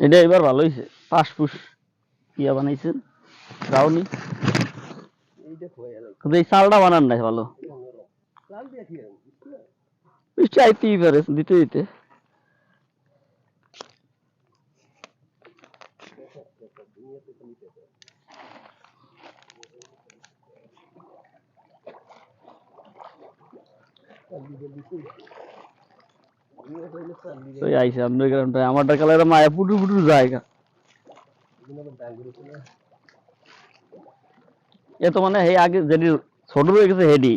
এটা এবার ভালো হয়েছে, পাশ ফুস ইয়া বানাইছেন ব্রাউনি। কিন্তু এই চালটা বানান নাই ভালো, বৃষ্টি আইতেই পারে দিতে দিতে। ওই আইসে আন্ডারগ্রাউন্ড আমারটা কালারে মায়া পুটু পুটু জায়গা এ তো মানে হে আগে যেটি ছোট হয়ে গেছে হেডি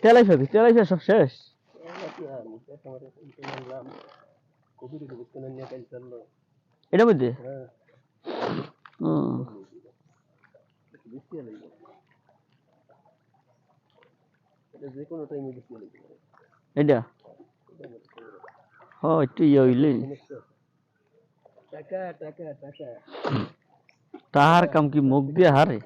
তেলাইছে সব শেষ। এটা বুঝছে এটা হ একটু ইয়ে হইলে তাহার কাম কি মুখ দিয়ে হারে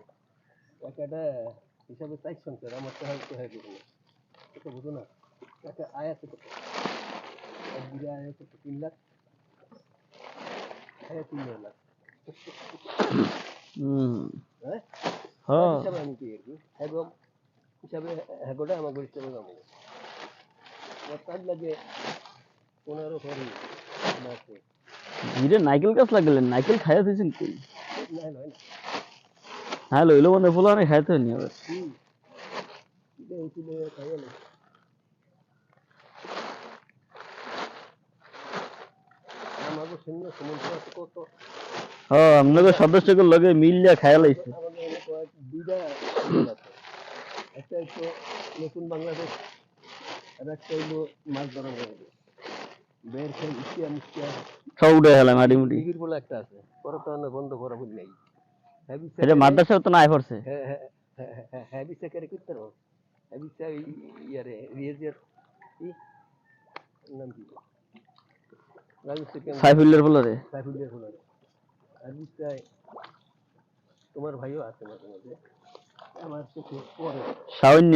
নাইকেল গাছ লাগালেন, নাইকেল খাইয়া দিয়েছেন কই? হ্যাঁ লইলো মানে ফুল অনেক খাইতে হয়নি আবার। হ্যাঁ আপনাকে সদস্যকে লগে মিলিয়া খাইয়া লাইছে। সব উঠে গেলাম মাটি মুটি। এটা মাদ্রাসাও তো নাই পড়ছে। সাইফুলের বলরে সাউন্য